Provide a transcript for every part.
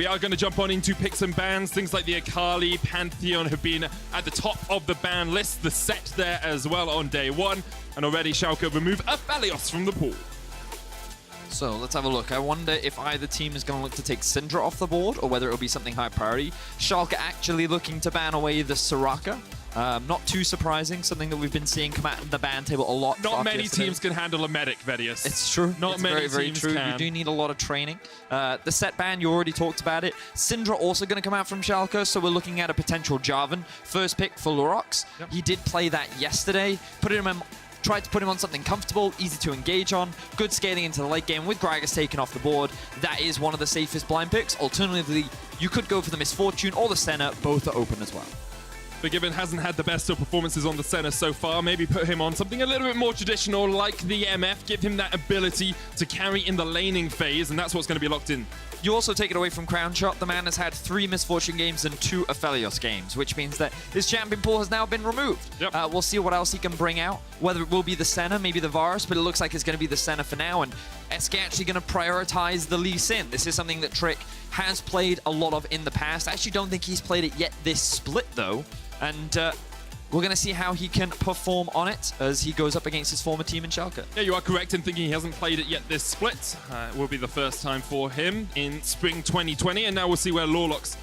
we are going to jump on into picks and bans. Things like the Akali, Pantheon have been at the top of the ban list. The set there as well on day one. And already Schalke remove Aphelios from the pool. So let's have a look. I wonder if either team is going to look to take Syndra off the board or whether it'll be something high priority. Schalke actually looking to ban away the Sacre. Not too surprising, something that we've been seeing come out of the ban table a lot. Not many teams can handle a medic, Vedius. It's true. Not it's many very teams true. can. You do need a lot of training. The set ban, you already talked about it. Syndra also going to come out from Schalke, so we're looking at a potential Jarvan. First pick for Lurox. Yep. He did play that yesterday. Tried to put him on something comfortable, easy to engage on, good scaling into the late game with Gragas taken off the board. That is one of the safest blind picks. Alternatively, you could go for the Misfortune or the Senna. Both are open as well. But given hasn't had the best of performances on the Senna so far, maybe put him on something a little bit more traditional like the MF, give him that ability to carry in the laning phase, and that's what's going to be locked in. You also take it away from Crownshot. The man has had 3 Misfortune games and 2 Aphelios games, which means that his champion pool has now been removed. Yep. We'll see what else he can bring out, whether it will be the Senna, maybe the Varus, but it looks like it's going to be the Senna for now, and SK actually going to prioritize the Lee Sin. This is something that Trick has played a lot of in the past. I actually don't think he's played it yet this split, though, and we're going to see how he can perform on it as he goes up against his former team in Schalke. Yeah, you are correct in thinking he hasn't played it yet this split. It will be the first time for him in spring 2020, and now we'll see where Lurox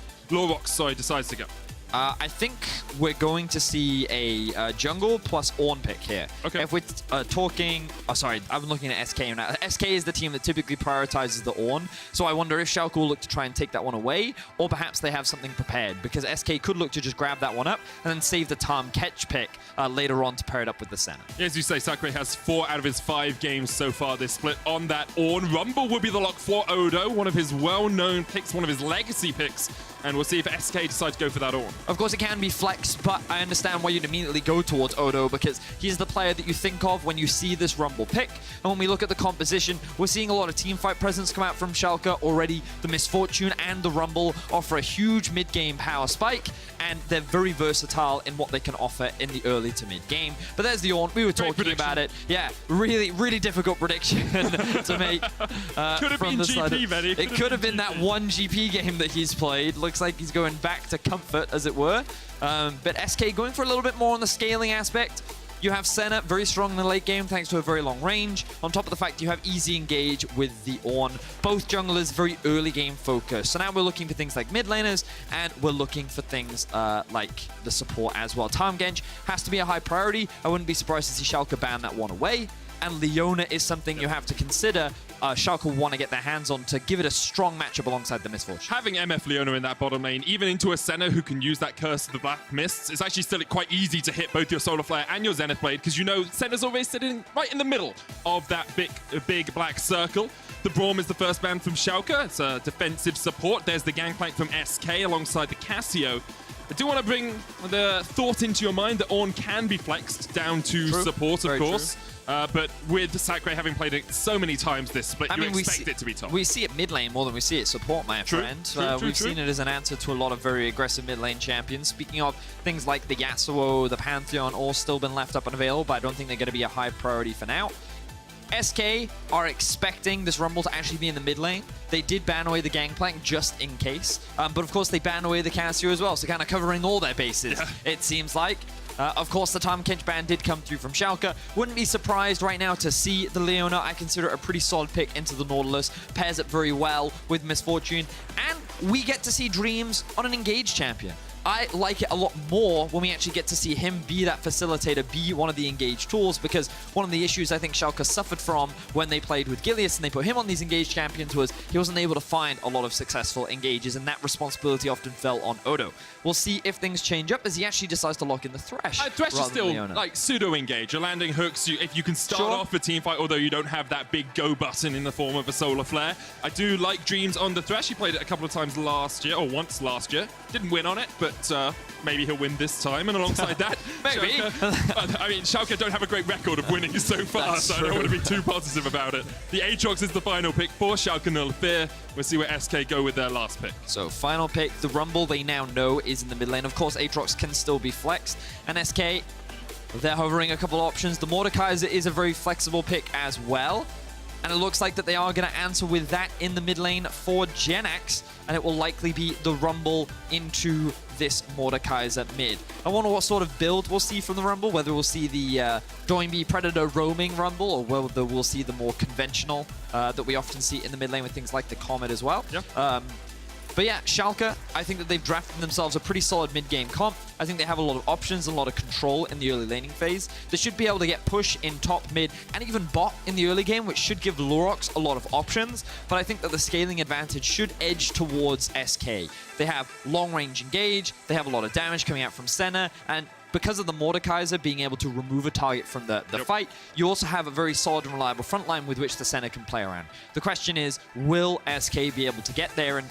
decides to go. I think we're going to see a jungle plus Ornn pick here. Okay. If we're talking... Oh, sorry, I'm looking at SK now. SK is the team that typically prioritizes the Ornn, so I wonder if Schalke will look to try and take that one away, or perhaps they have something prepared, because SK could look to just grab that one up and then save the Tom Ketch pick later on to pair it up with the Senna. As you say, Sacre has 4 out of his 5 games so far this split on that Ornn. Rumble will be the lock for Odo, one of his well-known picks, one of his legacy picks, and we'll see if SK decide to go for that Ornn. Of course, it can be flexed, but I understand why you'd immediately go towards Odo, because he's the player that you think of when you see this Rumble pick. And when we look at the composition, we're seeing a lot of teamfight presence come out from Schalke already. The Misfortune and the Rumble offer a huge mid-game power spike, and they're very versatile in what they can offer in the early to mid-game. But there's the Ornn. We were talking about it. Yeah, really, really difficult prediction to make. Could have been GP, Vedi. It could have been that one GP game that he's played. Looks like he's going back to comfort, as it were. But SK going for a little bit more on the scaling aspect. You have Senna very strong in the late game thanks to a very long range. On top of the fact you have easy engage with the Ornn. Both junglers very early game focused. So now we're looking for things like mid laners, and we're looking for things like the support as well. Tarmgench has to be a high priority. I wouldn't be surprised to see Schalke ban that one away. And Leona is something you have to consider. Schalke want to get their hands on to give it a strong matchup alongside the Misfortune. Having MF Leona in that bottom lane, even into a Senna who can use that Curse of the Black Mists, it's actually still quite easy to hit both your Solar Flare and your Zenith Blade, because you know Senna's always sitting right in the middle of that big black circle. The Braum is the first ban from Schalke. It's a defensive support. There's the Gangplank from SK alongside the Cassio. I do want to bring the thought into your mind that Ornn can be flexed down to support, of course. But with Sacre having played it so many times this split, you expect it to be top. We see it mid lane more than we see it support, my friend. We've seen it as an answer to a lot of very aggressive mid lane champions. Speaking of things like the Yasuo, the Pantheon, all still been left up and available, but I don't think they're going to be a high priority for now. SK are expecting this Rumble to actually be in the mid lane. They did ban away the Gangplank just in case. But of course, they banned away the Cassio as well, so kind of covering all their bases, it seems like. Of course, the Tom Kench ban did come through from Schalke. Wouldn't be surprised right now to see the Leona. I consider it a pretty solid pick into the Nautilus. Pairs it very well with Misfortune. And we get to see Dreams on an engaged champion. I like it a lot more when we actually get to see him be that facilitator, be one of the engaged tools, because one of the issues I think Schalke suffered from when they played with Gilius and they put him on these engaged champions was he wasn't able to find a lot of successful engages, and that responsibility often fell on Odo. We'll see if things change up as he actually decides to lock in the Thresh. Thresh is still like pseudo-engage. You're landing hooks. If you can start off a team fight, although you don't have that big go button in the form of a Solar Flare. I do like Dreams on the Thresh. He played it a couple of times last year, or once last year. Didn't win on it, but maybe he'll win this time. And alongside that, maybe. I mean, Schalke don't have a great record of winning so far, so I don't want to be too positive about it. The Aatrox is the final pick for Schalke 04. We'll see where SK go with their last pick. So final pick, the Rumble they now know is in the mid lane. Of course, Aatrox can still be flexed. And SK, they're hovering a couple options. The Mordekaiser is a very flexible pick as well. And it looks like that they are going to answer with that in the mid lane for Jenax, and it will likely be the Rumble into this Mordekaiser mid. I wonder what sort of build we'll see from the Rumble, whether we'll see the Doinby Predator roaming Rumble, or whether we'll see the more conventional that we often see in the mid lane with things like the Comet as well. Yeah. But yeah, Schalke, I think that they've drafted themselves a pretty solid mid-game comp. I think they have a lot of options and a lot of control in the early laning phase. They should be able to get push in top, mid, and even bot in the early game, which should give Lurox a lot of options. But I think that the scaling advantage should edge towards SK. They have long-range engage, they have a lot of damage coming out from Senna, and because of the Mordekaiser being able to remove a target from the fight, you also have a very solid and reliable front line with which the Senna can play around. The question is, will SK be able to get there? And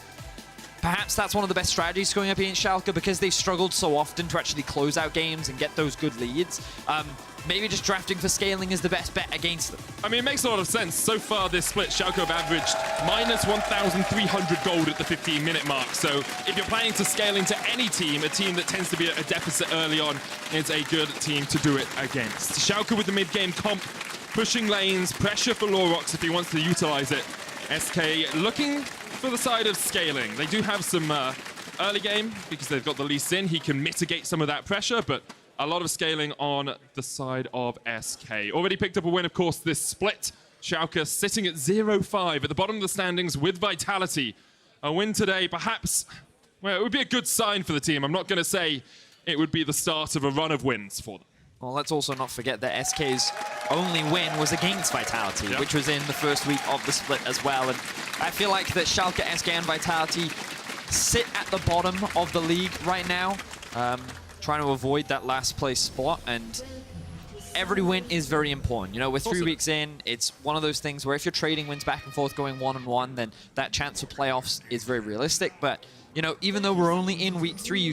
perhaps that's one of the best strategies going up against Schalke, because they've struggled so often to actually close out games and get those good leads. Maybe just drafting for scaling is the best bet against them. I mean, it makes a lot of sense. So far this split, Schalke have averaged minus 1,300 gold at the 15-minute mark. So if you're planning to scale into any team, a team that tends to be at a deficit early on is a good team to do it against. Schalke with the mid-game comp, pushing lanes, pressure for Lurox if he wants to utilize it. SK looking for the side of scaling. They do have some early game because they've got the Lee Sin. He can mitigate some of that pressure, but a lot of scaling on the side of SK. Already picked up a win, of course, this split. Schalke sitting at 0-5 at the bottom of the standings with Vitality. A win today, perhaps, well, it would be a good sign for the team. I'm not going to say it would be the start of a run of wins for them. Well, let's also not forget that SK's only win was against Vitality, which was in the first week of the split as well. And I feel like that Schalke, SK, and Vitality sit at the bottom of the league right now, trying to avoid that last place spot. And every win is very important. You know, we're 3 weeks in. It's one of those things where if you're trading wins back and forth going 1-1, then that chance for playoffs is very realistic. But you know, even though we're only in week 3, you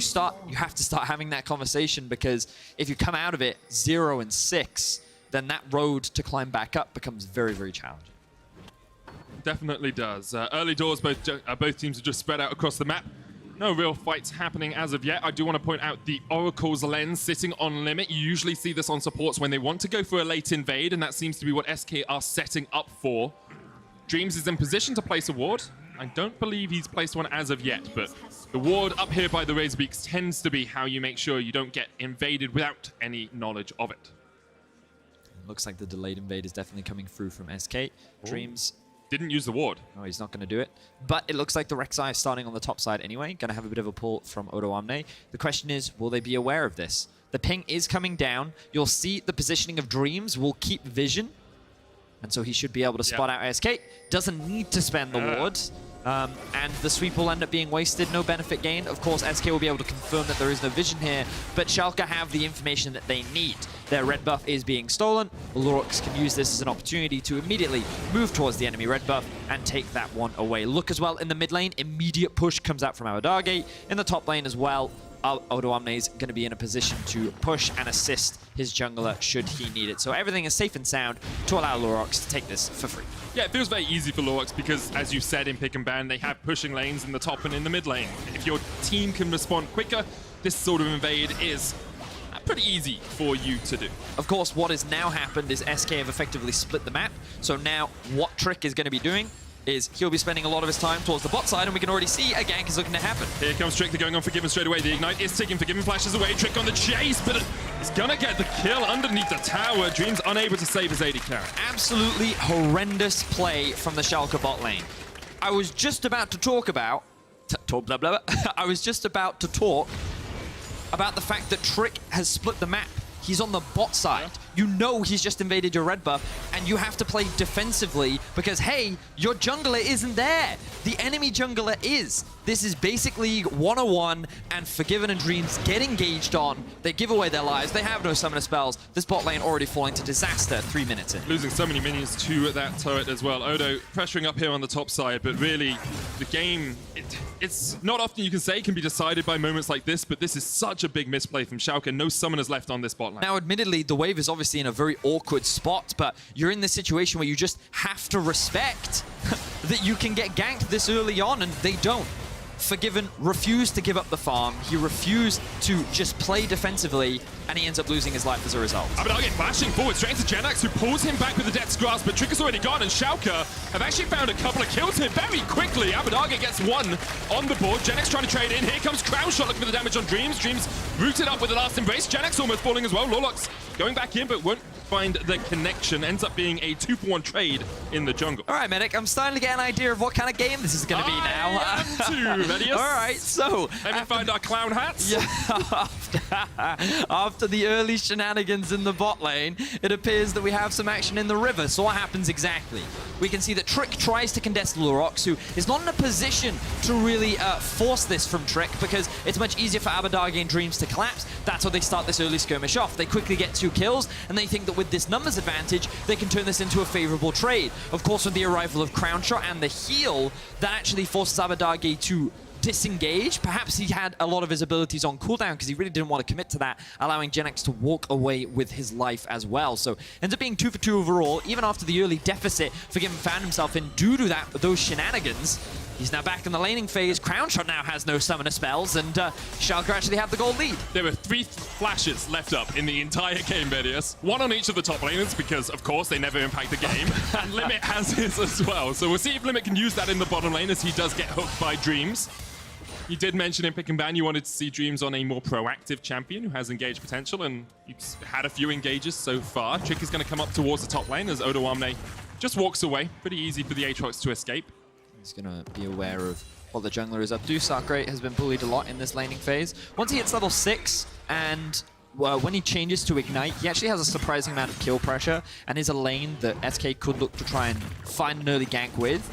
have to start having that conversation, because if you come out of it 0-6, then that road to climb back up becomes very, very challenging. Definitely does. Early doors, both teams are just spread out across the map. No real fights happening as of yet. I do want to point out the Oracle's lens sitting on limit. You usually see this on supports when they want to go for a late invade, and that seems to be what SK are setting up for. Dreams is in position to place a ward. I don't believe he's placed one as of yet, but the ward up here by the Razorbeaks tends to be how you make sure you don't get invaded without any knowledge of it. Looks like the delayed invade is definitely coming through from SK. Dreams didn't use the ward. No, he's not going to do it. But it looks like the Rek'Sai is starting on the top side anyway. Going to have a bit of a pull from Odoamne. The question is, will they be aware of this? The ping is coming down. You'll see the positioning of Dreams will keep vision. And so he should be able to spot out SK. Doesn't need to spend the ward. And the sweep will end up being wasted, no benefit gained. Of course, SK will be able to confirm that there is no vision here, but Schalke have the information that they need. Their red buff is being stolen. Lurox can use this as an opportunity to immediately move towards the enemy red buff and take that one away. Look as well in the mid lane, immediate push comes out from Abbedagge. In the top lane as well, Odoamne is going to be in a position to push and assist his jungler should he need it. So everything is safe and sound to allow Lurox to take this for free. Yeah, it feels very easy for Lurox because, as you said in pick and ban, they have pushing lanes in the top and in the mid lane. If your team can respond quicker, this sort of invade is pretty easy for you to do. Of course, what has now happened is SK have effectively split the map. So now what Trick is going to be doing is he'll be spending a lot of his time towards the bot side, and we can already see a gank is looking to happen. Here comes Trick, they're going on Forgiven straight away. The Ignite is taking Forgiven, flashes away. Trick on the chase, but he's gonna get the kill underneath the tower. Dreams unable to save his AD carry. Absolutely horrendous play from the Schalke bot lane. I was just about to talk about... I was just about to talk about the fact that Trick has split the map. He's on the bot side. You know he's just invaded your red buff, and you have to play defensively because, hey, your jungler isn't there. The enemy jungler is. This is basically 101, and Forgiven and Dreams get engaged on. They give away their lives. They have no summoner spells. This bot lane already falling to disaster 3 minutes in. Losing so many minions to that turret as well. Odo pressuring up here on the top side, but really, the game, it's not often you can say it can be decided by moments like this, but this is such a big misplay from Schalke. No summoners left on this bot lane. Now, admittedly, the wave is obviously in a very awkward spot, but you're in this situation where you just have to respect that you can get ganked this early on, and they don't. Forgiven refused to give up the farm. He refused to just play defensively, and he ends up losing his life as a result. Abbedagge flashing forward straight to Jenax, who pulls him back with the Death's Grasp, but Trick is already gone, and Schalke have actually found a couple of kills here very quickly. Abbedagge gets one on the board. Jenax trying to trade in. Here comes Crownshot looking for the damage on Dreams. Dreams rooted up with the last embrace. Jenax almost falling as well. Lurox going back in, but won't find the connection. Ends up being a 2-for-1 trade in the jungle. All right, Medic, I'm starting to get an idea of what kind of game this is going to be now. I am too, Vedius. All right, so... Let me find our clown hats. Yeah, after the early shenanigans in the bot lane, it appears that we have some action in the river. So what happens exactly? We can see that Trick tries to contest Lurox, who is not in a position to really force this from Trick, because it's much easier for Abbedagge and Dreams to collapse. That's how they start this early skirmish off. They quickly get 2 kills, and they think that with this numbers advantage, they can turn this into a favorable trade. Of course, with the arrival of Crownshot and the heal, that actually forces Abbedagge to disengage. Perhaps he had a lot of his abilities on cooldown because he really didn't want to commit to that, allowing Jenax to walk away with his life as well. So ends up being 2 for 2 overall, even after the early deficit Forgiven found himself in due to those shenanigans. He's now back in the laning phase. Crownshot now has no summoner spells, and Schalke actually have the gold lead. There were 3 flashes left up in the entire game, Vedius. 1 on each of the top laners, because, of course, they never impact the game. And Limit has his as well. So we'll see if Limit can use that in the bottom lane, as he does get hooked by Dreams. You did mention in Pick and Ban you wanted to see Dreams on a more proactive champion who has engaged potential, and you've had a few engages so far. Trick is going to come up towards the top lane as Odoamne just walks away. Pretty easy for the Aatrox to escape. He's going to be aware of what the jungler is up to. Sacre has been bullied a lot in this laning phase. Once he hits level 6 and when he changes to Ignite, he actually has a surprising amount of kill pressure and is a lane that SK could look to try and find an early gank with.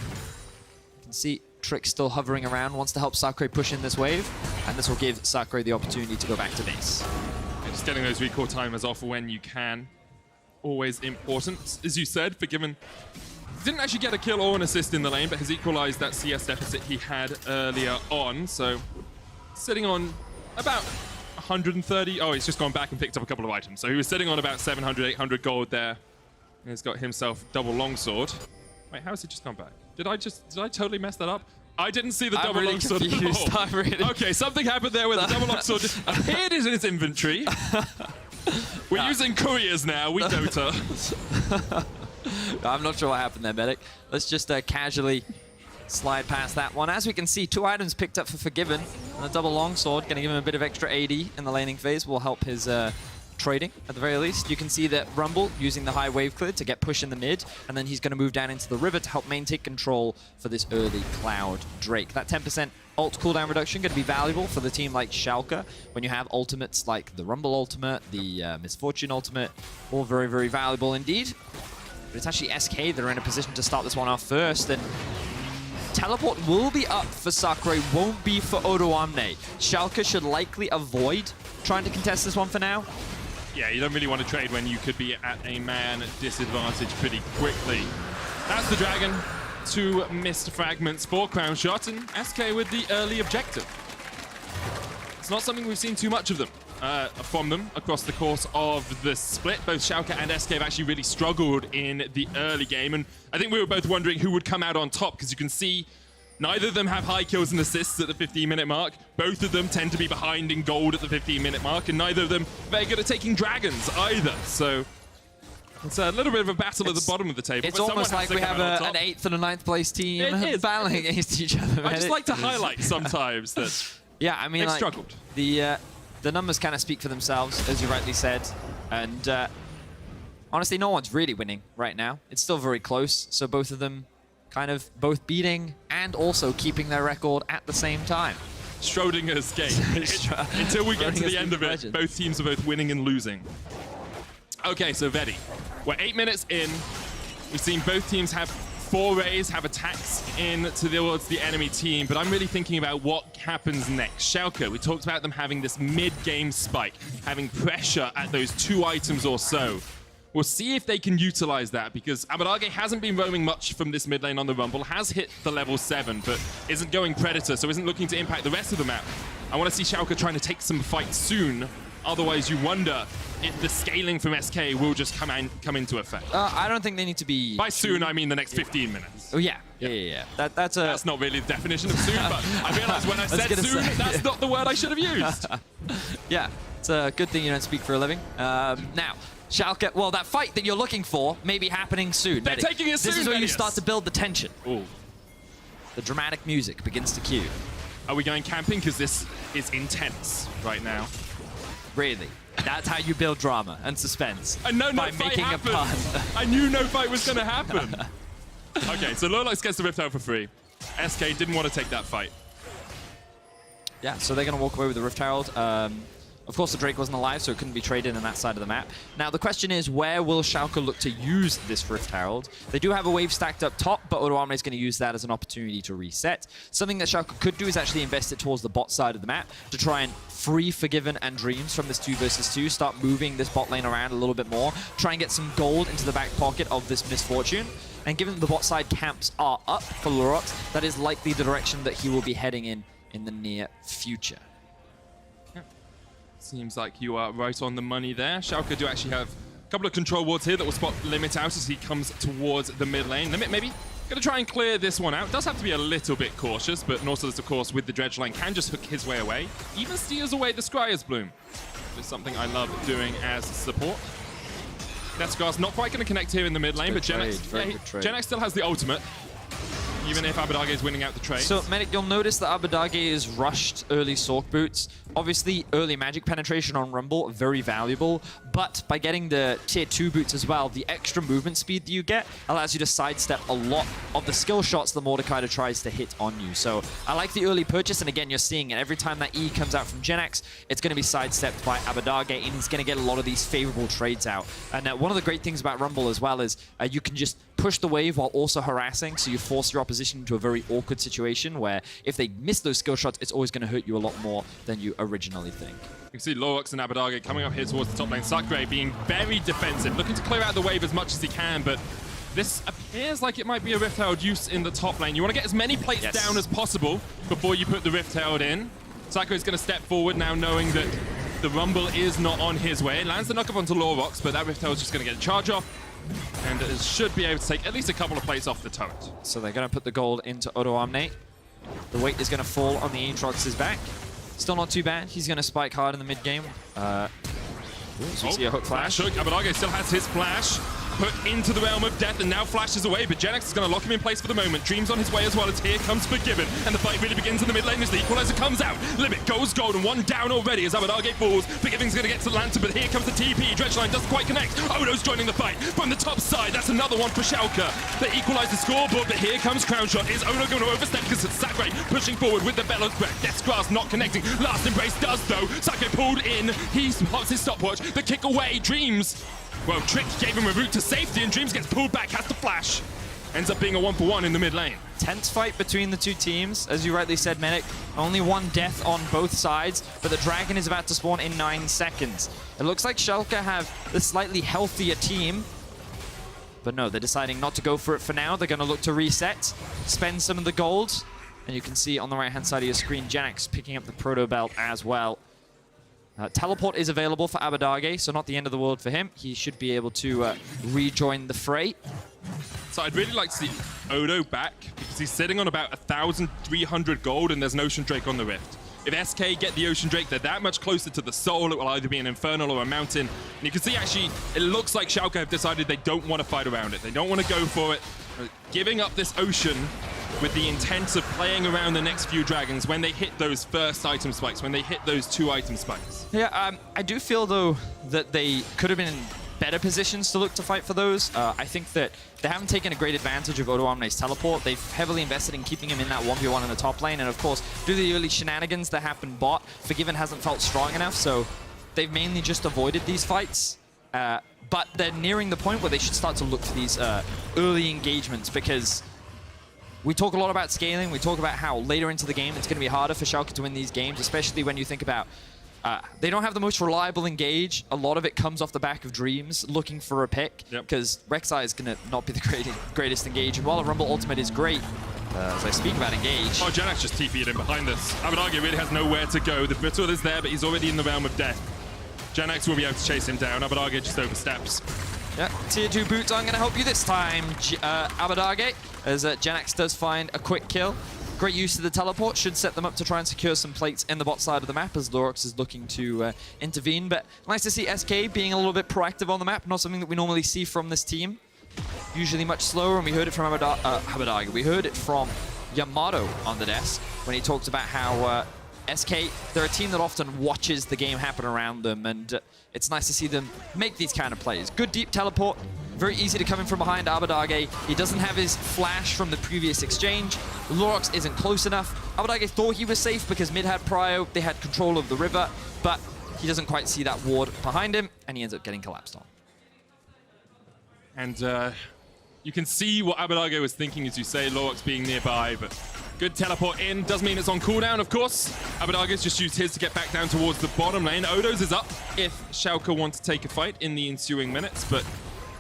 You can see Trick still hovering around, wants to help Sacre push in this wave, and this will give Sacre the opportunity to go back to base. And just getting those recall timers off when you can. Always important. As you said, Forgiven didn't actually get a kill or an assist in the lane, but has equalized that CS deficit he had earlier on. So sitting on about 130. Oh, he's just gone back and picked up a couple of items. So he was sitting on about 700, 800 gold there. And he's got himself double longsword. Wait, how has he just gone back? Did I totally mess that up? I didn't see the double longsword at all. Okay, something happened there with the double longsword. Appeared in his inventory. We're using couriers now. We Dota. I'm not sure what happened there, Medic. Let's just casually slide past that one. As we can see, 2 items picked up for Forgiven. And the double longsword, going to give him a bit of extra AD in the laning phase, will help his trading at the very least. You can see that Rumble using the high wave clear to get push in the mid, and then he's going to move down into the river to help maintain control for this early Cloud Drake. That 10% ult cooldown reduction going to be valuable for the team like Schalke when you have ultimates like the Rumble ultimate, the Misfortune ultimate, all very, very valuable indeed. But it's actually SK that are in a position to start this one off first, and teleport will be up for Sacre, won't be for Odoamne. Schalke should likely avoid trying to contest this one for now. Yeah, you don't really want to trade when you could be at a man disadvantage pretty quickly. That's the dragon. 2 missed fragments for Crownshot, and SK with the early objective. It's not something we've seen too much of them. From them across the course of the split. Both Schalke and SK have actually really struggled in the early game, and I think we were both wondering who would come out on top, because you can see neither of them have high kills and assists at the 15-minute mark. Both of them tend to be behind in gold at the 15-minute mark, and neither of them very good at taking dragons either. So it's a little bit of a battle at the bottom of the table. It's almost like we have an 8th and a 9th place team battling against each other. I just like to highlight sometimes that yeah, I mean, they've struggled. The numbers kind of speak for themselves, as you rightly said. And honestly, no one's really winning right now. It's still very close. So both of them kind of both beating and also keeping their record at the same time. Schrodinger's game. Until we get to the end of it, both teams are both winning and losing. Okay, so Vedi, we're 8 minutes in. We've seen both teams have forays, have attacks in towards the enemy team, but I'm really thinking about what happens next. Schalke, we talked about them having this mid-game spike, having pressure at those 2 items or so. We'll see if they can utilize that, because Abbedagge hasn't been roaming much from this mid lane on the Rumble, has hit the level 7, but isn't going Predator, so isn't looking to impact the rest of the map. I want to see Schalke trying to take some fights soon. Otherwise, you wonder if the scaling from SK will just come into effect. I don't think they need to be... By soon, I mean the next 15 minutes. Oh, yeah. Yeah. That's not really the definition of soon, but I realized when I said soon, that's not the word I should have used. Yeah, it's a good thing you don't speak for a living. Now, Schalke, well, that fight that you're looking for may be happening soon. They're taking it soon, This is where you Vedius. start to build the tension. Ooh. The dramatic music begins to cue. Are we going camping? Because this is intense right now. Really? That's how you build drama and suspense. I know no by fight making happened. a pun. I knew no fight was going to happen. Okay, so Lurox gets the Rift Herald for free. SK didn't want to take that fight. Yeah, so they're going to walk away with the Rift Herald. Of course, the Drake wasn't alive, so it couldn't be traded in that side of the map. Now, the question is, where will Schalke look to use this Rift Herald? They do have a wave stacked up top, but Odoamne is going to use that as an opportunity to reset. Something that Schalke could do is actually invest it towards the bot side of the map to try and free Forgiven and Dreams from this 2 versus 2, start moving this bot lane around a little bit more, try and get some gold into the back pocket of this Misfortune. And given that the bot side camps are up for Lurox, that is likely the direction that he will be heading in the near future. Seems like you are right on the money there. Schalke do actually have a couple of control wards here that will spot Limit out as he comes towards the mid lane. Limit maybe going to try and clear this one out. Does have to be a little bit cautious, but Nautilus, of course, with the Dredge line, can just hook his way away. Even steals away the Scryer's Bloom. Which is something I love doing as support. Deathscar's not quite going to connect here in the mid lane, but Jenax, Jenax still has the ultimate. Even if Abbedagge is winning out the trade. So, Medic, you'll notice that Abbedagge is rushed early Sork boots. Obviously, early magic penetration on Rumble, very valuable. But by getting the tier 2 boots as well, the extra movement speed that you get allows you to sidestep a lot of the skill shots the Mordekaiser tries to hit on you. So, I like the early purchase, and again, you're seeing it. Every time that E comes out from Jenax, it's going to be sidestepped by Abbedagge, and he's going to get a lot of these favorable trades out. And one of the great things about Rumble as well is you can just push the wave while also harassing, so you force your opposition into a very awkward situation where if they miss those skill shots, it's always going to hurt you a lot more than you originally think. You can see Lurox and Abbedagge coming up here towards the top lane. Sacre being very defensive, looking to clear out the wave as much as he can, but this appears like it might be a Rift Herald use in the top lane. You want to get as many plates down as possible before you put the Rift Herald in. Sacre is going to step forward now, knowing that the Rumble is not on his way. Lands the knock-up onto Lurox, but that Rift Herald is just going to get a charge off. And it should be able to take at least a couple of plates off the turret. So they're going to put the gold into Odoamne. The weight is going to fall on the Aatrox's back. Still not too bad. He's going to spike hard in the mid-game. So we see a hook flash. Hook. Abbedagge still has his flash. Put into the realm of death and now flashes away, but Jenax is going to lock him in place for the moment. Dreams on his way as well as here comes Forgiven, and the fight really begins in the mid lane as the equalizer comes out. Limit goes gold and one down already as Abbedagge falls. Forgiven's going to get to the lantern, but here comes the TP. Dredge line doesn't quite connect. Odo's joining the fight from the top side. That's another one for Schalke. They equalize the scoreboard, but here comes Crownshot. Is Odo going to overstep because it's Sacre pushing forward with the Bellows breath. Death's Grasp not connecting. Last Embrace does though. Sacre pulled in. He pops his stopwatch. The kick away. Dreams. Well, Trick gave him a route to safety, and Dreams gets pulled back, has to flash. Ends up being a 1-for-1 in the mid lane. Tense fight between the two teams. As you rightly said, Medic, only one death on both sides, but the Dragon is about to spawn in 9 seconds. It looks like Schalke have the slightly healthier team, but no, they're deciding not to go for it for now. They're going to look to reset, spend some of the gold, and you can see on the right-hand side of your screen, Jenax picking up the Proto Belt as well. Teleport is available for Abbedagge, so not the end of the world for him. He should be able to rejoin the fray. So I'd really like to see Odo back, because he's sitting on about 1,300 gold and there's an Ocean Drake on the Rift. If SK get the Ocean Drake, they're that much closer to the Soul. It will either be an Infernal or a Mountain. And you can see, actually, it looks like Schalke have decided they don't want to fight around it. They don't want to go for it. Giving up this Ocean with the intent of playing around the next few dragons when they hit those first item spikes, when they hit those 2 item spikes. Yeah, I do feel, though, that they could have been in better positions to look to fight for those. I think that they haven't taken a great advantage of Odoamne's teleport. They've heavily invested in keeping him in that 1v1 in the top lane, and of course, due to the early shenanigans that happened bot, Forgiven hasn't felt strong enough, so they've mainly just avoided these fights. But they're nearing the point where they should start to look for these early engagements, because we talk a lot about scaling. We talk about how later into the game it's going to be harder for Schalke to win these games, especially when you think about they don't have the most reliable engage. A lot of it comes off the back of Dreams looking for a pick, because Rek'Sai is going to not be the greatest engage. And while a Rumble ultimate is great, as I speak about engage... Oh, Jenax just TP'd in behind this. Abbedagge really has nowhere to go. The Brittle is there, but he's already in the realm of death. Jenax will be able to chase him down. Abbedagge just oversteps. Yeah, tier 2 boots aren't going to help you this time, Abbedagge, as Jenax does find a quick kill. Great use of the teleport, should set them up to try and secure some plates in the bot side of the map as Lurox is looking to intervene. But nice to see SK being a little bit proactive on the map, not something that we normally see from this team. Usually much slower, and we heard it from Abbedagge. We heard it from Yamato on the desk when he talked about how SK, they're a team that often watches the game happen around them, and it's nice to see them make these kind of plays. Good deep teleport, very easy to come in from behind Abbedagge. He doesn't have his flash from the previous exchange. Lurox isn't close enough. Abbedagge thought he was safe because mid had prio, they had control of the river, but he doesn't quite see that ward behind him, and he ends up getting collapsed on. And you can see what Abbedagge was thinking, as you say, Lurox being nearby, but good teleport in. Does mean it's on cooldown, of course. Abbedagge's just used his to get back down towards the bottom lane. Odo's is up if Schalke want to take a fight in the ensuing minutes, but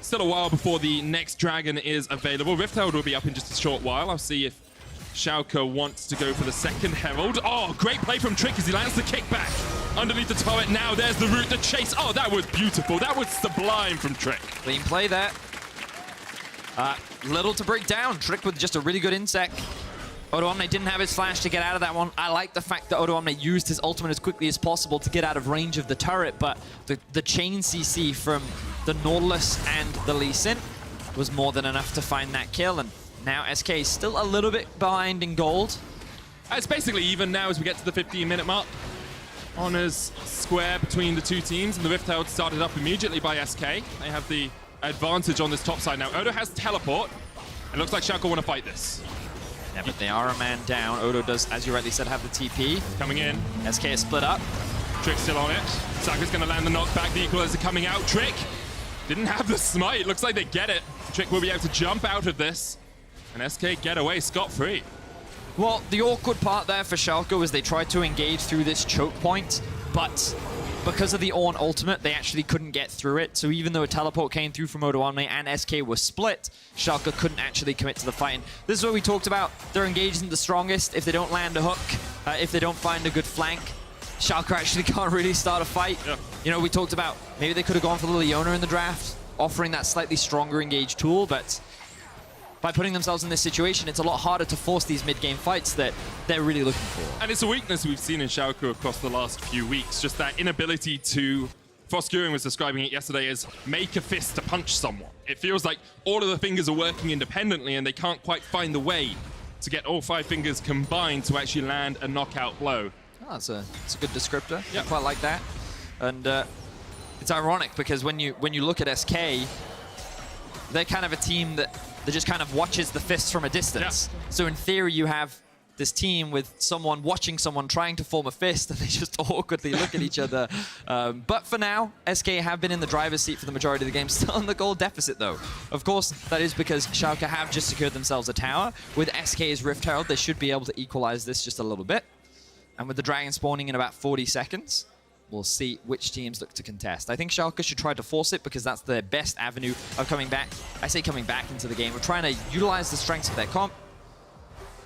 still a while before the next dragon is available. Rift Herald will be up in just a short while. I'll see if Schalke wants to go for the second Herald. Oh, great play from Trick as he lands the kickback underneath the turret. Now there's the route to chase. Oh, that was beautiful. That was sublime from Trick. Clean play there. Little to break down. Trick with just a really good insec. Odoamne didn't have his flash to get out of that one. I like the fact that Odoamne used his ultimate as quickly as possible to get out of range of the turret, but the chain CC from the Nautilus and the Lee Sin was more than enough to find that kill, and now SK is still a little bit behind in gold. It's basically even now as we get to the 15-minute mark. Honors square between the two teams, and the Rift Herald started up immediately by SK. They have the advantage on this top side now. Odo has teleport. It looks like Schalke want to fight this. Yeah, but they are a man down. Odo does, as you rightly said, have the TP. Coming in. SK is split up. Trick still on it. Sacre's going to land the knockback. The equalizer coming out. Trick didn't have the smite. Looks like they get it. Trick will be able to jump out of this. And SK get away scot-free. Well, the awkward part there for Schalke was they tried to engage through this choke point, but because of the Ornn ultimate, they actually couldn't get through it. So even though a teleport came through from Odoamne and SK was split, Schalke couldn't actually commit to the fight. And this is what we talked about. They're engaging the strongest. If they don't land a hook, if they don't find a good flank, Schalke actually can't really start a fight. Yeah. You know, we talked about maybe they could have gone for the Leona in the draft, offering that slightly stronger engaged tool, but by putting themselves in this situation, it's a lot harder to force these mid-game fights that they're really looking for. And it's a weakness we've seen in Schalke across the last few weeks, just that inability to, Frostguring was describing it yesterday as make a fist to punch someone. It feels like all of the fingers are working independently and they can't quite find the way to get all 5 fingers combined to actually land a knockout blow. Oh, it's a good descriptor. Yeah. I quite like that. And it's ironic because when you look at SK, they're kind of a team that just kind of watches the fists from a distance. Yeah. So in theory, you have this team with someone watching someone trying to form a fist, and they just awkwardly look at each other. But for now, SK have been in the driver's seat for the majority of the game, still in the goal deficit though. Of course, that is because Schalke have just secured themselves a tower. With SK's Rift Herald, they should be able to equalize this just a little bit. And with the dragon spawning in about 40 seconds, we'll see which teams look to contest. I think Schalke should try to force it because that's their best avenue of coming back. I say coming back into the game. We're trying to utilize the strengths of their comp.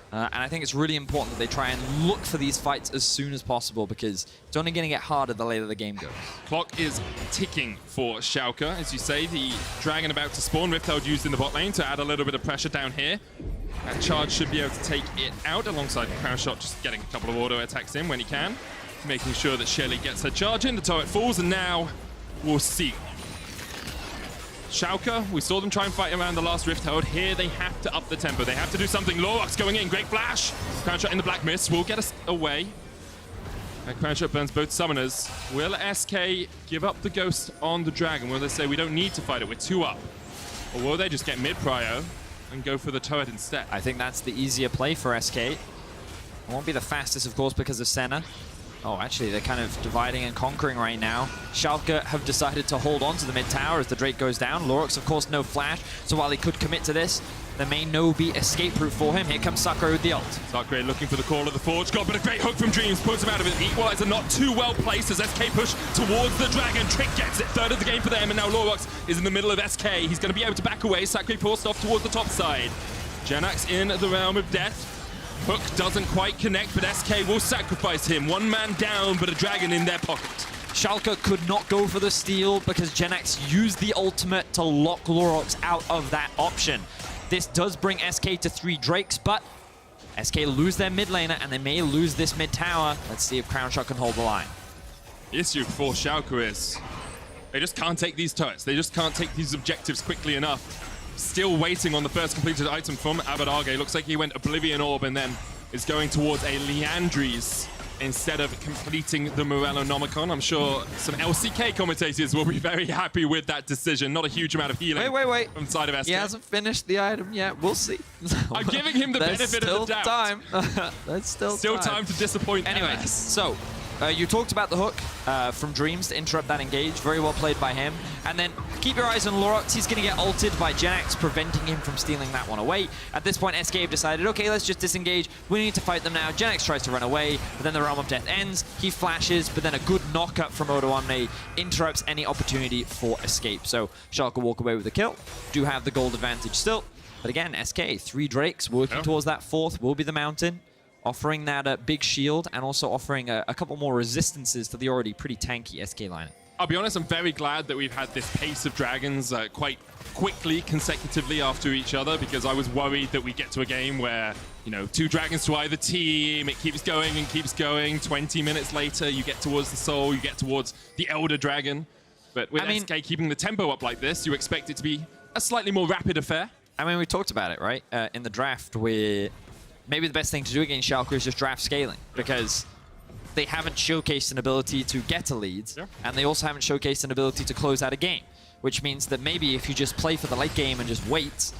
And I think it's really important that they try and look for these fights as soon as possible because it's only going to get harder the later the game goes. Clock is ticking for Schalke. As you say, the dragon about to spawn. Rift Herald used in the bot lane to add a little bit of pressure down here. That charge should be able to take it out alongside Crownshot just getting a couple of auto attacks in when he can. Making sure that Shelly gets her charge in, the turret falls, and now we'll see. Schalke, we saw them try and fight around the last Rift Herald. Here they have to up the tempo. They have to do something. Lurox going in, great flash. Crownshot in the black mist will get us away. And Crownshot burns both summoners. Will SK give up the ghost on the dragon? Will they say we don't need to fight it, we're 2 up? Or will they just get mid-prio and go for the turret instead? I think that's the easier play for SK. It won't be the fastest, of course, because of Senna. Oh, actually, they're kind of dividing and conquering right now. Schalke have decided to hold on to the mid tower as the Drake goes down. Lurox, of course, no flash, so while he could commit to this, there may no be escape route for him. Here comes Sacre with the ult. Sacre looking for the call of the Forge God, but a great hook from Dreams pulls him out of it. Equalizer not too well placed as SK push towards the dragon. Trick gets it, 3rd of the game for them, and now Lurox is in the middle of SK. He's going to be able to back away. Sacre forced off towards the top side. Jenax in the realm of death. Hook doesn't quite connect, but SK will sacrifice him. 1 man down, but a dragon in their pocket. Schalke could not go for the steal because Jenax used the ultimate to lock Lurox out of that option. This does bring SK to 3 Drakes, but SK lose their mid laner and they may lose this mid tower. Let's see if Crownshot can hold the line. The issue for Schalke is they just can't take these turrets. They just can't take these objectives quickly enough. Still waiting on the first completed item from Abbedagge. Looks like he went Oblivion Orb and then is going towards a Liandry's instead of completing the Morellonomicon. I'm sure some LCK commentators will be very happy with that decision. Not a huge amount of healing wait. from the side of SK. He hasn't finished the item yet. We'll see. I'm giving him the benefit of the doubt. Time. There's still time to disappoint. Anyway, so you talked about the hook from Dreams to interrupt that engage. Very well played by him. And then keep your eyes on Lurox. He's going to get ulted by Jenax, preventing him from stealing that one away. At this point, SK have decided, okay, let's just disengage. We need to fight them now. Jenax tries to run away, but then the Realm of Death ends. He flashes, but then a good knockup from Odoamne interrupts any opportunity for escape. So Schalke walk away with the kill. Do have the gold advantage still. But again, SK, 3 Drakes working towards that 4th will be the Mountain, offering that big shield and also offering a couple more resistances to the already pretty tanky SK lineup. I'll be honest, I'm very glad that we've had this pace of dragons quite quickly, consecutively after each other, because I was worried that we get to a game where, you know, 2 dragons to either team, it keeps going and keeps going. 20 minutes later, you get towards the soul, you get towards the Elder Dragon. But with SK keeping the tempo up like this, you expect it to be a slightly more rapid affair. I mean, we talked about it, right? In the draft, where maybe the best thing to do against Schalke is just draft scaling, because they haven't showcased an ability to get a lead, and they also haven't showcased an ability to close out a game, which means that maybe if you just play for the late game and just wait,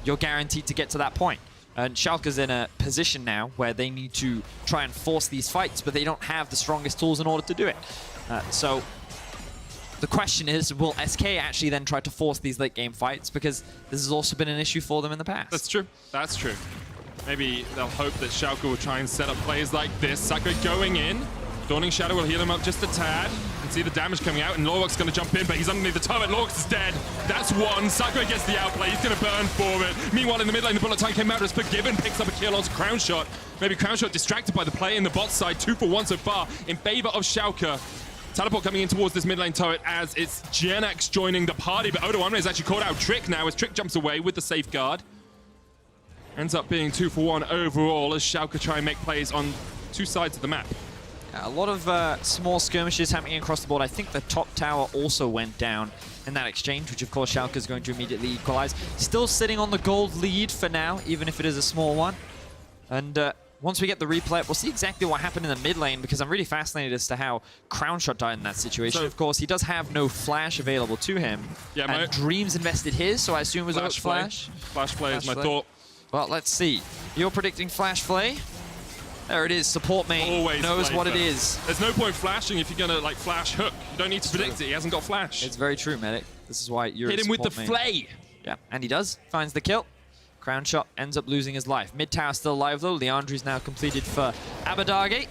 you're guaranteed to get to that point. And Schalke's in a position now where they need to try and force these fights, but they don't have the strongest tools in order to do it. So the question is, will SK actually then try to force these late game fights? Because this has also been an issue for them in the past. That's true. That's true. Maybe they'll hope that Schalke will try and set up plays like this. Sacre going in. Dawning Shadow will heal him up just a tad. You can see the damage coming out, and Lurox is going to jump in, but he's underneath the turret. Lurox is dead. That's one. Sacre gets the outplay. He's going to burn for it. Meanwhile, in the mid lane, the bullet time came out as Forgiven picks up a kill onto Crownshot. Maybe Crownshot distracted by the play in the bot side. 2 for 1 so far in favor of Schalke. Teleport coming in towards this mid lane turret as it's Jenax joining the party, but Odoamne has actually caught out Trick now as Trick jumps away with the safeguard. Ends up being 2 for 1 overall as Schalke try and make plays on 2 sides of the map. A lot of small skirmishes happening across the board. I think the top tower also went down in that exchange, which of course Schalke is going to immediately equalize. Still sitting on the gold lead for now, even if it is a small one. And once we get the replay, we'll see exactly what happened in the mid lane, because I'm really fascinated as to how Crownshot died in that situation. So, of course, he does have no flash available to him. Yeah, and Dreams invested his, so I assume it was flash. Flash play is my thought. Well, let's see. You're predicting flash play. There it is. Support main always knows what it is. There's no point flashing if you're going to like flash hook. You don't need to predict it. He hasn't got flash. It's very true, Medic. This is why you're hit him with the flay. Yeah, and he does. Finds the kill. Crownshot ends up losing his life. Mid tower still alive though. Liandry's now completed for Abbedagge.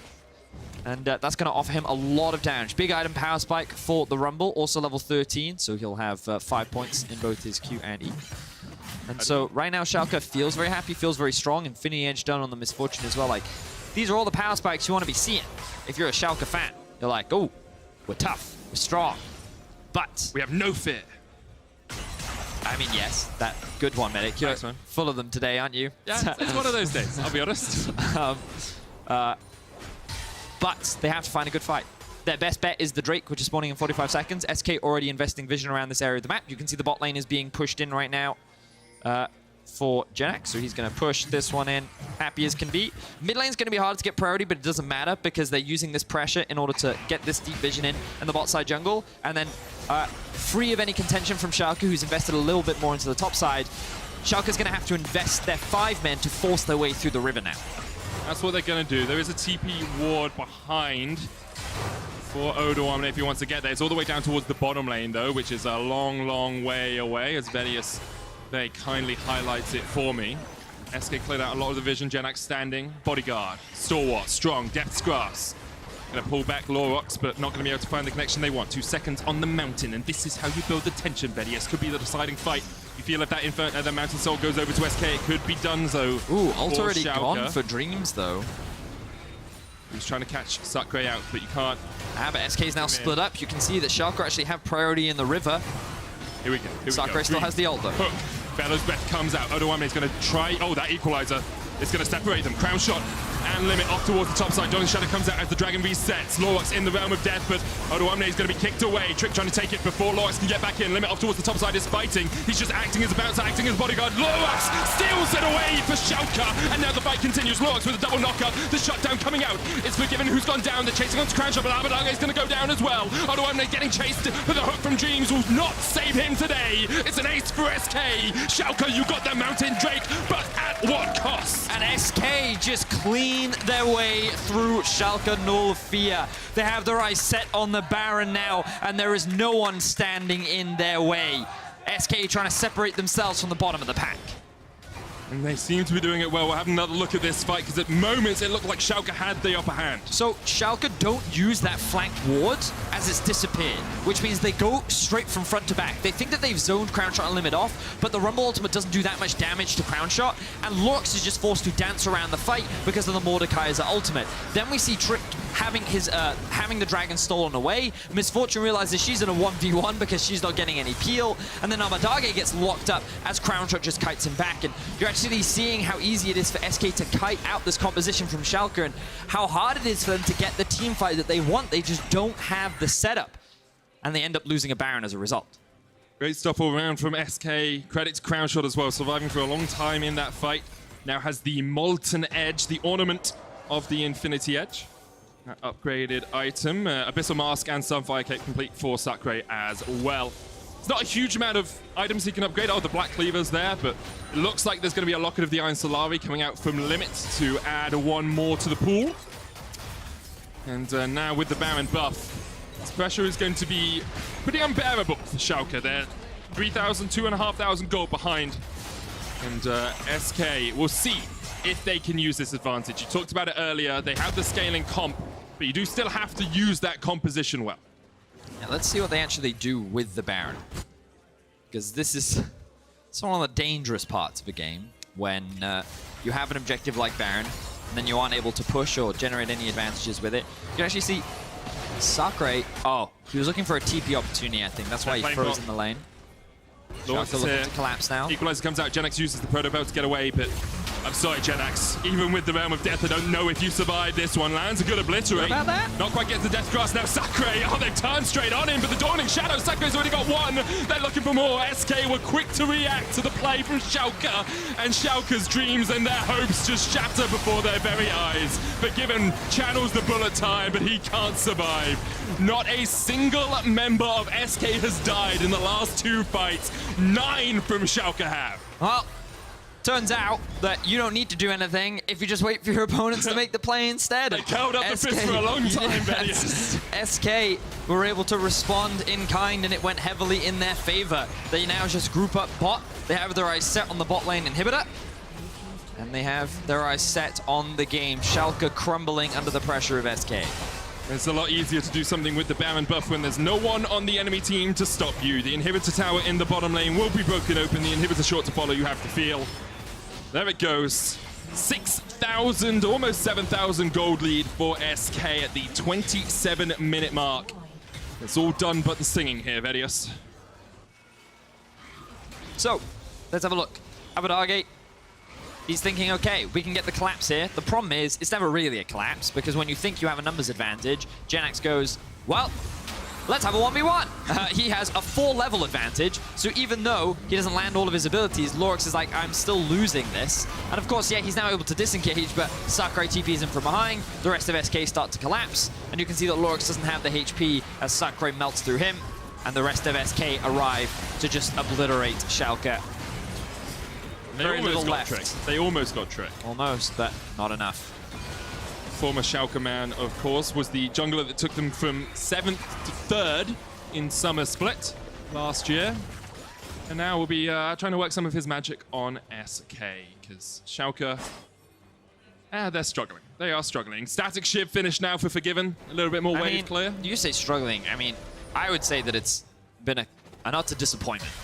And that's going to offer him a lot of damage. Big item power spike for the Rumble. Also level 13, so he'll have 5 points in both his Q and E. And so right now Schalke feels very happy, feels very strong. Infinity Edge done on the Misfortune as well. Like, these are all the power spikes you want to be seeing. If you're a Schalke fan, you're like, oh, we're tough, we're strong, but we have no fear. I mean, yes, that good one, Medic. You're full of them today, aren't you? Yeah, it's one of those days, I'll be honest. But they have to find a good fight. Their best bet is the Drake, which is spawning in 45 seconds. SK already investing vision around this area of the map. You can see the bot lane is being pushed in right now for Jenax, so he's going to push this one in happy as can be. Mid lane's going to be hard to get priority, but it doesn't matter because they're using this pressure in order to get this deep vision in the bot side jungle. And then free of any contention from Schalke, who's invested a little bit more into the top side, Schalke's going to have to invest their 5 men to force their way through the river now. That's what they're going to do. There is a TP ward behind for Odoamne if he wants to get there. It's all the way down towards the bottom lane, though, which is a long, long way away, as Vedius very kindly highlights it for me. SK cleared out a lot of the vision. Jenax standing. Bodyguard. Stalwart. Strong. Depth's Grasp. Going to pull back Lurox, but not going to be able to find the connection they want. 2 seconds on the mountain, and this is how you build the tension, Vedius. Could be the deciding fight. You feel if that the Mountain Soul goes over to SK, it could be done so. Ooh, ult already gone for Dreams, though. He's trying to catch Sacre out, but you can't. But SK is now split up. You can see that Schalke actually have priority in the river. Here we go. Sacre still has the ult though. Hook. Bellows Breath comes out. Odoamne is going to try. Oh, that equalizer is going to separate them. Crownshot and Limit off towards the top side. Donning Shadow comes out as the Dragon resets. Lurox in the realm of death, but Odoamne is going to be kicked away. Trick trying to take it before Lurox can get back in. Limit off towards the top side is fighting. He's just acting as a bouncer, acting as bodyguard. Lurox steals it away for Schalke, and now the fight continues. Lurox with a double knocker. The shutdown coming out. It's Forgiven who's gone down. They're chasing on to Crownshot, but Abbedagge is going to go down as well. Odoamne getting chased with a hook from Dreams will not save him today. It's an ace for SK. Schalke, you got the Mountain Drake, but at what cost? And SK just clean their way through Schalke04. They have their eyes set on the Baron now, and there is no one standing in their way. SK trying to separate themselves from the bottom of the pack. And they seem to be doing it well. We'll have another look at this fight, because at moments it looked like Schalke had the upper hand. So Schalke don't use that flanked ward as it's disappeared, which means they go straight from front to back. They think that they've zoned Crownshot and Limit off, but the Rumble Ultimate doesn't do that much damage to Crownshot, and Lurox is just forced to dance around the fight because of the Mordekaiser ultimate. Then we see Trick having the dragon stolen away. Misfortune realizes she's in a 1v1 because she's not getting any peel, and then Abbedagge gets locked up as Crownshot just kites him back, and you're actually seeing how easy it is for SK to kite out this composition from Schalke and how hard it is for them to get the team fight that they want. They just don't have the setup, and they end up losing a Baron as a result. Great stuff all around from SK. Credit to Crownshot as well, surviving for a long time in that fight. Now has the Molten Edge, the ornament of the Infinity Edge. That upgraded item. Abyssal Mask and Sunfire Cape complete for Sacre as well. It's not a huge amount of items he can upgrade. Oh, the Black Cleaver's there, but it looks like there's going to be a Locket of the Iron Solari coming out from Limit to add one more to the pool. And now with the Baron buff, this pressure is going to be pretty unbearable for Schalke. They're 3,000, 2,500 gold behind. And SK will see if they can use this advantage. You talked about it earlier. They have the scaling comp, but you do still have to use that composition well. Yeah, let's see what they actually do with the Baron. Because this is one of the dangerous parts of a game when you have an objective like Baron, and then you aren't able to push or generate any advantages with it. You can actually see Sacre. Oh, he was looking for a TP opportunity, I think. That's why he froze in the lane. Schalke looking to collapse now. Equalizer comes out. Jenax uses the Proto Belt to get away, but I'm sorry, Jenax. Even with the Realm of Death, I don't know if you survive this one. Lands a good obliterate. What about that? Not quite gets the Death Grasp. Now Sacre. Oh, they've turned straight on him, but the Dawning Shadow. Sacre's already got one. They're looking for more. SK were quick to react to the play from Schalke, and Schalke's dreams and their hopes just shatter before their very eyes. Forgiven channels the bullet time, but he can't survive. Not a single member of SK has died in the last two fights. 9 from Schalke have. Well, turns out that you don't need to do anything if you just wait for your opponents to make the play instead. They curled up the fist for a long time, Vedius. SK were able to respond in kind, and it went heavily in their favor. They now just group up bot. They have their eyes set on the bot lane inhibitor, and they have their eyes set on the game. Schalke crumbling under the pressure of SK. It's a lot easier to do something with the Baron buff when there's no one on the enemy team to stop you. The inhibitor tower in the bottom lane will be broken open. The inhibitor short to follow, you have to feel. There it goes. 6,000, almost 7,000 gold lead for SK at the 27-minute mark. It's all done but the singing here, Vedius. So, let's have a look. Abbedagge. He's thinking, okay, we can get the collapse here. The problem is, it's never really a collapse, because when you think you have a numbers advantage, Jenax goes, well, let's have a 1v1. He has a 4-level advantage, so even though he doesn't land all of his abilities, Lurox is like, I'm still losing this. And of course, yeah, he's now able to disengage, but Sacre TPs him from behind. The rest of SK start to collapse, and you can see that Lurox doesn't have the HP as Sacre melts through him, and the rest of SK arrive to just obliterate Schalke. Very little left. Tricked. They almost got tricked. Almost, but not enough. Former Schalke man, of course, was the jungler that took them from 7th to 3rd in Summer Split last year. And now we'll be trying to work some of his magic on SK, because Schalke, they're struggling. They are struggling. Static Shiv finished now for Forgiven. A little bit more wave clear. You say struggling. I mean, I would say that it's been an utter disappointment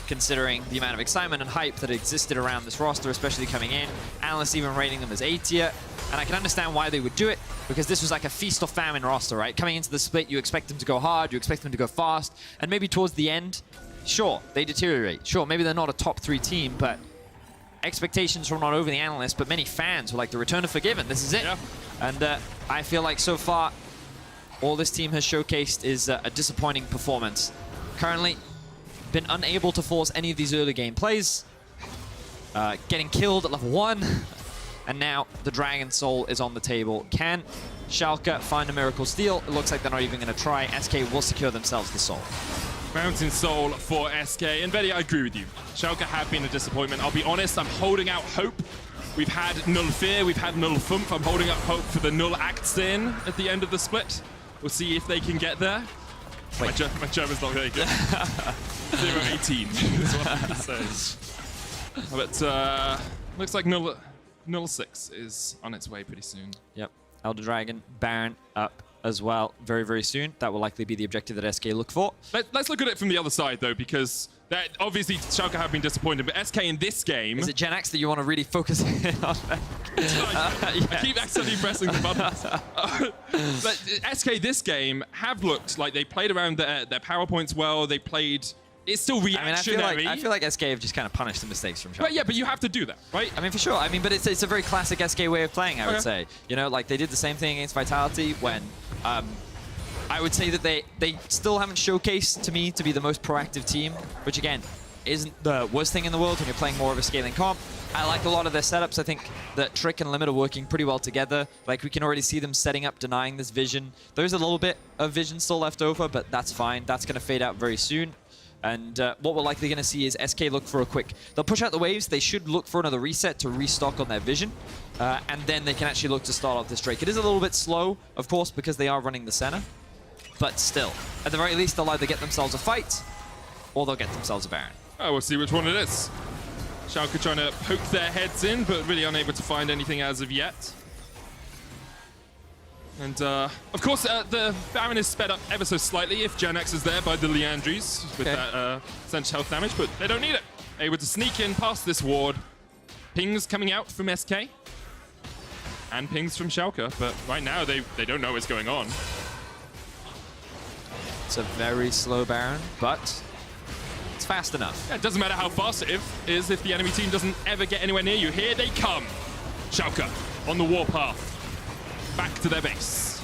considering the amount of excitement and hype that existed around this roster, especially coming in. Analysts even rating them as A tier. And I can understand why they would do it, because this was like a feast or famine roster, right? Coming into the split, you expect them to go hard, you expect them to go fast, and maybe towards the end, sure, they deteriorate. Sure, maybe they're not a top 3 team, but expectations were not over the analysts, but many fans were like, the return of Forgiven, this is it. Yeah. And I feel like so far, all this team has showcased is a disappointing performance. Currently, been unable to force any of these early game plays, getting killed at level 1, and now the Dragon Soul is on the table. Can Schalke find a miracle steal? It looks like they're not even going to try. SK will secure themselves the Soul. Mountain Soul for SK, and Vedi, I agree with you. Schalke have been a disappointment. I'll be honest, I'm holding out hope. We've had null fear, we've had null thump. I'm holding out hope for the null Aktsin at the end of the split. We'll see if they can get there. My German's not very good. 0-18 is what I can say. But looks like null 6 is on its way pretty soon. Yep. Elder Dragon, Baron up as well very, very soon. That will likely be the objective that SK look for. Let's look at it from the other side, though, because that obviously Schalke have been disappointed, but SK in this game... Is it Jenax that you want to really focus in on? Yes. I keep accidentally pressing the buttons. But SK this game have looked like they played around their PowerPoints well. They played... It's still reactionary. I feel like SK have just kind of punished the mistakes from Schalke. But yeah, but you have to do that, right? I mean, for sure. I mean, but it's a very classic SK way of playing, I would say. You know, like they did the same thing against Vitality when... I would say that they still haven't showcased to me to be the most proactive team, which again, isn't the worst thing in the world when you're playing more of a scaling comp. I like a lot of their setups. I think that Trick and Limit are working pretty well together. Like, we can already see them setting up, denying this vision. There's a little bit of vision still left over, but that's fine. That's going to fade out very soon. And what we're likely going to see is SK look for a quick... They'll push out the waves. They should look for another reset to restock on their vision. And then they can actually look to start off this Drake. It is a little bit slow, of course, because they are running the Senna. But still, at the very least, they'll either get themselves a fight, or they'll get themselves a Baron. Oh, we'll see which one it is. Schalke trying to poke their heads in, but really unable to find anything as of yet. And, of course, the Baron is sped up ever so slightly if Jenax is there by the Leandries with that essential health damage, but they don't need it. Able to sneak in past this ward. Pings coming out from SK. And pings from Schalke, but right now they don't know what's going on. It's a very slow Baron, but it's fast enough. Yeah, it doesn't matter how fast it is if the enemy team doesn't ever get anywhere near you. Here they come. Schalke on the warpath. Back to their base.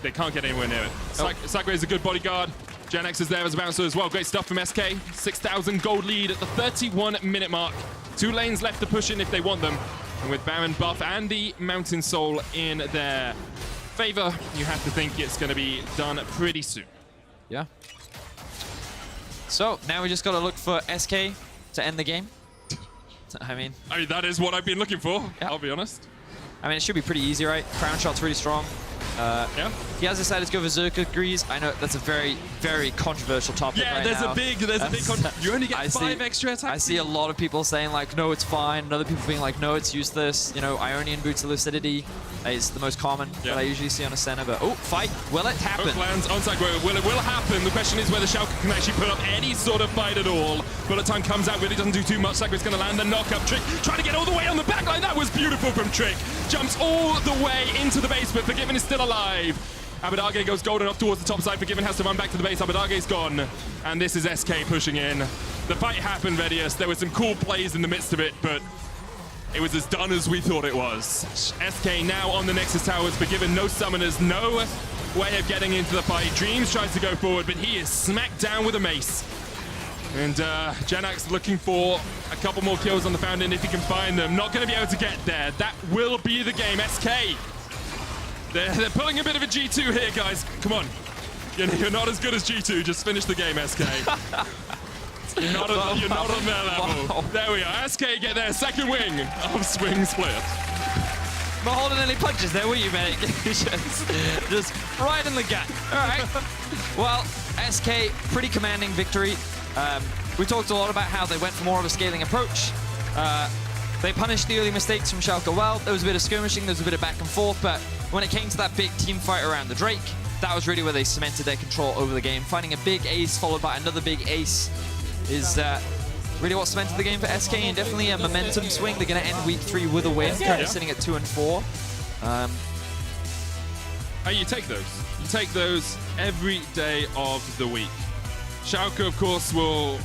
They can't get anywhere near it. Sacre is a good bodyguard. Jenax is there as a bouncer as well. Great stuff from SK. 6,000 gold lead at the 31-minute mark. 2 lanes left to push in if they want them. And with Baron buff and the Mountain Soul in their favor, you have to think it's going to be done pretty soon. Yeah. So now we just got to look for SK to end the game. I mean, that is what I've been looking for, I'll be honest. I mean, it should be pretty easy, right? Crownshot's really strong. Yeah. He has decided to go Berserker Grease. I know that's a very, very controversial topic right there's now. a big you only get 5 extra attacks. I see a lot of people saying like, no, it's fine. And other people being like, no, it's useless. You know, Ionian Boots of Lucidity is the most common that I usually see on a Senna. But fight, will it happen? Hook lands onside grove. Will it happen? The question is whether Schalke can actually put up any sort of fight at all. Bullet time comes out, really doesn't do too much. Sacre's going to land the knock-up. Trick trying to get all the way on the back line. That was beautiful from Trick. Jumps all the way into the base, but Forgiven is still alive. Abbedagge goes golden off towards the top side. Forgiven has to run back to the base. Abbedagge's gone. And this is SK pushing in. The fight happened, Vedius. There were some cool plays in the midst of it, but it was as done as we thought it was. SK now on the Nexus Towers. Forgiven, no summoners, no way of getting into the fight. Dreams tries to go forward, but he is smacked down with a mace. And Jenax looking for a couple more kills on the Fountain if he can find them. Not going to be able to get there. That will be the game. SK. They're pulling a bit of a G2 here, guys. Come on. You're not as good as G2. Just finish the game, SK. You're not on their level. Wow. There we are. SK get their second wing of Spring Split. Not holding any punches there, were you, mate? just right in the gut. All right. Well, SK, pretty commanding victory. We talked a lot about how they went for more of a scaling approach. They punished the early mistakes from Schalke well. There was a bit of skirmishing, there was a bit of back and forth, but when it came to that big team fight around the Drake, that was really where they cemented their control over the game. Finding a big ace followed by another big ace is really what cemented the game for SK, and definitely a momentum swing. They're going to end week 3 with a win, currently sitting at 2 and 4. You take those. You take those every day of the week. Schalke, of course, will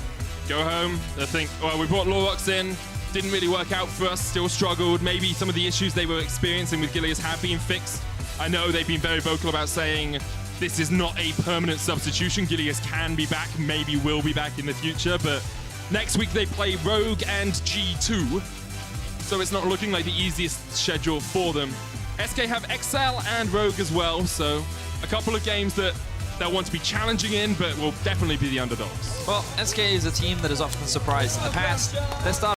go home. They think, well, we brought Lurox in. Didn't really work out for us. Still struggled. Maybe some of the issues they were experiencing with Gilius have been fixed. I know they've been very vocal about saying this is not a permanent substitution. Gilius can be back, maybe will be back in the future, but next week they play Rogue and G2, so it's not looking like the easiest schedule for them. SK have XL and Rogue as well, so a couple of games that they'll want to be challenging in, but will definitely be the underdogs. Well, SK is a team that has often surprised in the past. Their start